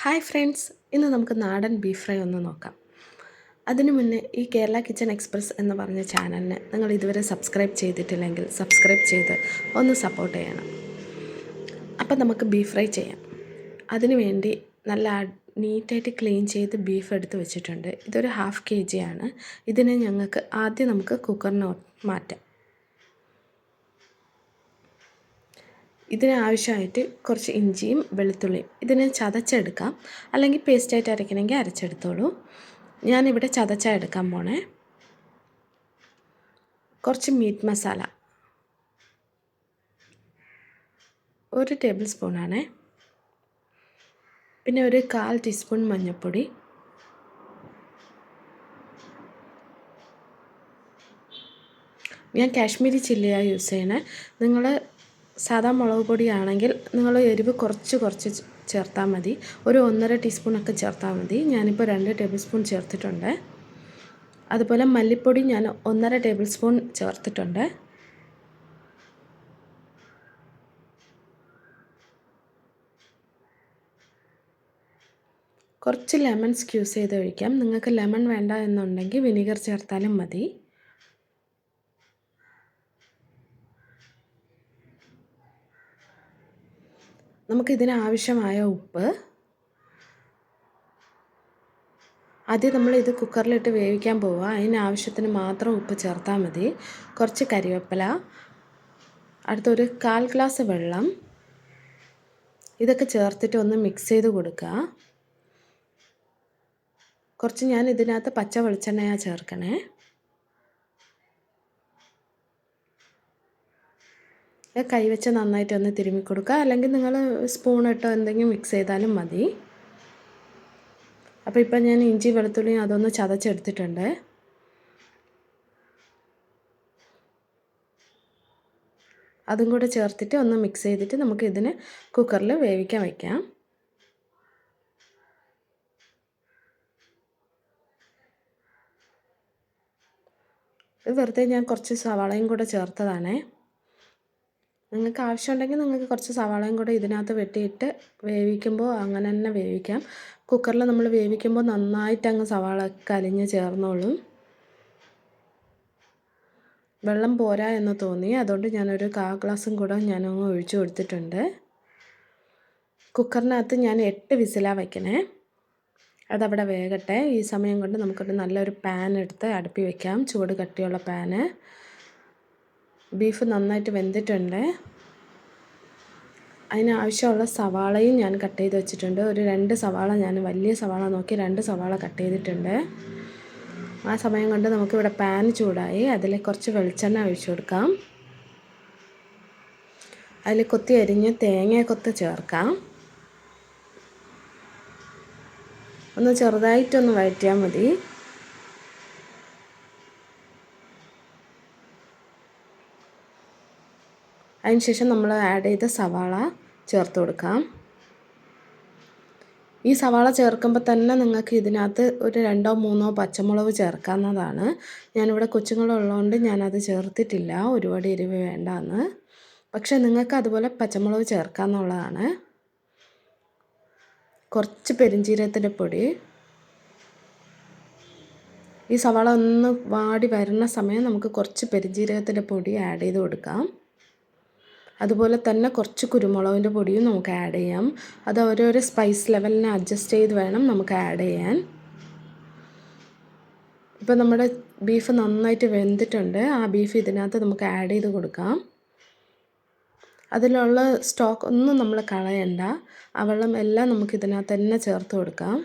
Hi friends, ഇന്ന് നമുക്ക് നാടൻ ബീഫ് ഫ്രൈ ഒന്ന് നോക്കാം. അതിനു മുന്നേ ഈ കേരള കിച്ചൺ എക്സ്പ്രസ് എന്ന് പറഞ്ഞ ചാനലിന് നിങ്ങൾ ഇതുവരെ സബ്സ്ക്രൈബ് ചെയ്തിട്ടില്ലെങ്കിൽ സബ്സ്ക്രൈബ് ചെയ്ത് ഒന്ന് സപ്പോർട്ട് ചെയ്യണം. അപ്പം നമുക്ക് ബീഫ് ഫ്രൈ ചെയ്യാം. അതിനു വേണ്ടി നല്ല നീറ്റായിട്ട് ക്ലീൻ ചെയ്ത് ബീഫ് എടുത്ത് വെച്ചിട്ടുണ്ട്. ഇതൊരു 1/2 kg ആണ്. ഇതിനെ ആദ്യം നമുക്ക് കുക്കറിന് മാറ്റാം. ഇതിനാവശ്യമായിട്ട് കുറച്ച് ഇഞ്ചിയും വെളുത്തുള്ളിയും ഇതിനെ ചതച്ചെടുക്കാം, അല്ലെങ്കിൽ പേസ്റ്റായിട്ട് അരയ്ക്കണമെങ്കിൽ അരച്ചെടുത്തോളൂ. ഞാനിവിടെ ചതച്ചാണ് എടുക്കാൻ പോണേ. കുറച്ച് മീറ്റ് മസാല 1 ടേബിൾ സ്പൂണാണ്. പിന്നെ ഒരു 1/4 ടീസ്പൂൺ മഞ്ഞൾപ്പൊടി, ഞാൻ കാശ്മീരി ചില്ലിയാണ് യൂസ് ചെയ്യണേ. നിങ്ങൾ സാധാ മുളക് പൊടിയാണെങ്കിൽ നിങ്ങൾ എരിവ് കുറച്ച് ചേർത്താൽ മതി. ഒരു 1.5 ടീസ്പൂണൊക്കെ ചേർത്താൽ മതി. ഞാനിപ്പോൾ 2 ടേബിൾ സ്പൂൺ ചേർത്തിട്ടുണ്ട്. അതുപോലെ മല്ലിപ്പൊടി ഞാൻ 1.5 ടേബിൾ സ്പൂൺ ചേർത്തിട്ടുണ്ട്. കുറച്ച് ലെമൺ സ്ക്യൂസ് ചെയ്ത് ഒഴിക്കാം. നിങ്ങൾക്ക് ലെമൺ വേണ്ട എന്നുണ്ടെങ്കിൽ വിനീഗർ ചേർത്താലും മതി. നമുക്കിതിന് ആവശ്യമായ ഉപ്പ്. ആദ്യം നമ്മളിത് കുക്കറിലിട്ട് വേവിക്കാൻ പോവുക. അതിനാവശ്യത്തിന് മാത്രം ഉപ്പ് ചേർത്താൽ മതി. കുറച്ച് കരിവേപ്പില, അടുത്തൊരു 1/4 ഗ്ലാസ് വെള്ളം. ഇതൊക്കെ ചേർത്തിട്ട് ഒന്ന് മിക്സ് ചെയ്ത് കൊടുക്കുക. കുറച്ച് ഞാൻ ഇതിനകത്ത് പച്ച വെളിച്ചെണ്ണയാണ് ചേർക്കണേ. കൈവച്ച് നന്നായിട്ടൊന്ന് തിരുമ്മി കൊടുക്കുക, അല്ലെങ്കിൽ നിങ്ങൾ സ്പൂണിട്ടോ എന്തെങ്കിലും മിക്സ് ചെയ്താലും മതി. അപ്പോൾ ഇപ്പം ഞാൻ ഇഞ്ചി വെളുത്തുള്ളി അതൊന്ന് ചതച്ചെടുത്തിട്ടുണ്ട്. അതും കൂടെ ചേർത്തിട്ട് ഒന്ന് മിക്സ് ചെയ്തിട്ട് നമുക്ക് ഇതിന് കുക്കറിൽ വേവിക്കാൻ വയ്ക്കാം. ഇത് വെറുതെ ഞാൻ കുറച്ച് സവാളയും കൂടെ ചേർത്തതാണേ. നിങ്ങൾക്ക് ആവശ്യമുണ്ടെങ്കിൽ നിങ്ങൾക്ക് കുറച്ച് സവാളയും കൂടെ ഇതിനകത്ത് വെട്ടിയിട്ട് വേവിക്കുമ്പോൾ അങ്ങനെ തന്നെ വേവിക്കാം. കുക്കറിൽ നമ്മൾ വേവിക്കുമ്പോൾ നന്നായിട്ട് സവാള അലിഞ്ഞ് ചേർന്നോളും. വെള്ളം പോരാ എന്ന് തോന്നി, അതുകൊണ്ട് ഞാനൊരു 1/4 ഗ്ലാസും കൂടെ ഞാനങ്ങ് ഒഴിച്ചു കൊടുത്തിട്ടുണ്ട്. കുക്കറിനകത്ത് ഞാൻ 8 വിസിലാണ് വയ്ക്കണേ. അതവിടെ വേകട്ടെ. ഈ സമയം കൊണ്ട് നമുക്കൊരു നല്ലൊരു പാൻ എടുത്ത് അടുപ്പിൽ വയ്ക്കാം, ചൂട് കട്ടിയുള്ള പാന്. ബീഫ് നന്നായിട്ട് വെന്തിട്ടുണ്ട്. അതിനാവശ്യമുള്ള സവാളയും ഞാൻ കട്ട് ചെയ്ത് വെച്ചിട്ടുണ്ട്. ഒരു 2 സവാള, ഞാൻ വലിയ സവാള നോക്കി 2 സവാള കട്ട് ചെയ്തിട്ടുണ്ട്. ആ സമയം കൊണ്ട് നമുക്കിവിടെ പാൻ ചൂടായി. അതിൽ കുറച്ച് വെളിച്ചെണ്ണ ഒഴിച്ചു കൊടുക്കാം. അതിൽ കൊത്തി അരിഞ്ഞ് തേങ്ങ ചേർക്കാം. ഒന്ന് ചെറുതായിട്ടൊന്ന് വഴറ്റിയാൽ മതി. അതിനുശേഷം നമ്മൾ ആഡ് ചെയ്ത സവാള ചേർത്ത് കൊടുക്കാം. ഈ സവാള ചേർക്കുമ്പോൾ തന്നെ നിങ്ങൾക്ക് ഇതിനകത്ത് ഒരു 2-3 പച്ചമുളക് ചേർക്കാവുന്നതാണ്. ഞാനിവിടെ കൊച്ചുങ്ങളുള്ളതുകൊണ്ട് ഞാനത് ചേർത്തിട്ടില്ല, ഒരുപാട് എരിവ് വേണ്ടാന്ന്. പക്ഷേ നിങ്ങൾക്ക് അതുപോലെ പച്ചമുളക് ചേർക്കാമെന്നുള്ളതാണ്. കുറച്ച് പെരുംജീരകത്തിൻ്റെ പൊടി. ഈ സവാള ഒന്ന് വാടി വരുന്ന സമയം നമുക്ക് കുറച്ച് പെരുംജീരകത്തിൻ്റെ പൊടി ആഡ് ചെയ്ത് കൊടുക്കാം. അതുപോലെ തന്നെ കുറച്ച് കുരുമുളകിൻ്റെ പൊടിയും നമുക്ക് ആഡ് ചെയ്യാം. അത് ഓരോരോ സ്പൈസ് ലെവലിനെ അഡ്ജസ്റ്റ് ചെയ്ത് വേണം നമുക്ക് ആഡ് ചെയ്യാൻ. ഇപ്പോൾ നമ്മുടെ ബീഫ് നന്നായിട്ട് വെന്തിട്ടുണ്ട്. ആ ബീഫ് ഇതിനകത്ത് നമുക്ക് ആഡ് ചെയ്ത് കൊടുക്കാം. അതിലുള്ള സ്റ്റോക്ക് ഒന്നും നമ്മൾ കളയണ്ട. ആ വെള്ളം എല്ലാം നമുക്ക് ഇതിനകത്ത് തന്നെ ചേർത്ത് കൊടുക്കാം.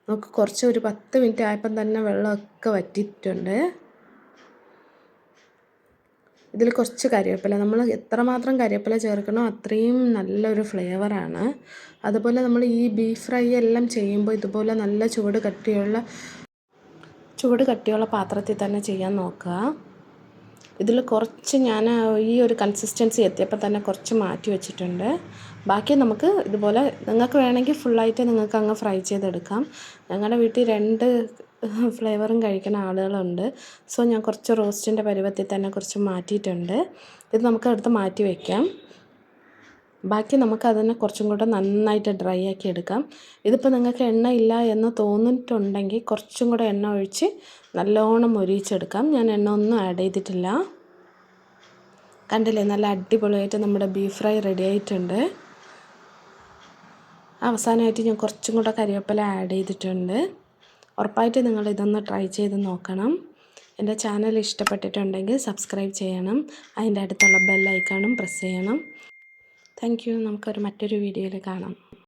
നമുക്ക് കുറച്ച് ഒരു 10 മിനിറ്റ് ആയപ്പം തന്നെ വെള്ളമൊക്കെ വറ്റിയിട്ടുണ്ട്. ഇതിൽ കുറച്ച് കരിവേപ്പില, നമ്മൾ എത്രമാത്രം കരിവേപ്പില ചേർക്കണോ അത്രയും നല്ലൊരു ഫ്ലേവറാണ്. അതുപോലെ നമ്മൾ ഈ ബീഫ് ഫ്രൈ എല്ലാം ചെയ്യുമ്പോൾ ഇതുപോലെ നല്ല ചൂട് കട്ടിയുള്ള പാത്രത്തിൽ തന്നെ ചെയ്യാൻ നോക്കുക. ഇതിൽ കുറച്ച് ഞാൻ ഈ ഒരു കൺസിസ്റ്റൻസി എത്തിയപ്പോൾ തന്നെ കുറച്ച് മാറ്റി വെച്ചിട്ടുണ്ട്. ബാക്കി നമുക്ക് ഇതുപോലെ നിങ്ങൾക്ക് വേണമെങ്കിൽ ഫുള്ളായിട്ട് നിങ്ങൾക്ക് അങ്ങ് ഫ്രൈ ചെയ്തെടുക്കാം. ഞങ്ങളുടെ വീട്ടിൽ 2 ഫ്ലേവറും കഴിക്കുന്ന ആളുകളുണ്ട്. സോ ഞാൻ കുറച്ച് റോസ്റ്റിൻ്റെ പരുവത്തിൽ തന്നെ കുറച്ച് മാറ്റിയിട്ടുണ്ട്. ഇത് നമുക്ക് എടുത്ത് മാറ്റി വയ്ക്കാം. ബാക്കി നമുക്കതിനെ കുറച്ചും കൂടെ നന്നായിട്ട് ഡ്രൈ ആക്കി എടുക്കാം. ഇതിപ്പോൾ നിങ്ങൾക്ക് എണ്ണ ഇല്ല എന്ന് തോന്നിയിട്ടുണ്ടെങ്കിൽ കുറച്ചും കൂടെ എണ്ണ ഒഴിച്ച് നല്ലോണം മൊരിയിച്ചെടുക്കാം. ഞാൻ എണ്ണ ഒന്നും ആഡ് ചെയ്തിട്ടില്ല. കണ്ടില്ലേ, നല്ല അടിപൊളിയായിട്ട് നമ്മുടെ ബീഫ് ഫ്രൈ റെഡി ആയിട്ടുണ്ട്. അവസാനമായിട്ട് ഞാൻ കുറച്ചും കൂടെ കരിവേപ്പില ആഡ് ചെയ്തിട്ടുണ്ട്. ഉറപ്പായിട്ട് നിങ്ങൾ ഇതൊന്ന് ട്രൈ ചെയ്ത് നോക്കണം. എൻ്റെ ചാനൽ ഇഷ്ടപ്പെട്ടിട്ടുണ്ടെങ്കിൽ സബ്സ്ക്രൈബ് ചെയ്യണം. അതിൻ്റെ അടുത്തുള്ള ബെൽ ഐക്കണും പ്രസ് ചെയ്യണം. Thank you. നമുക്കൊരു മറ്റൊരു വീഡിയോയിൽ കാണാം.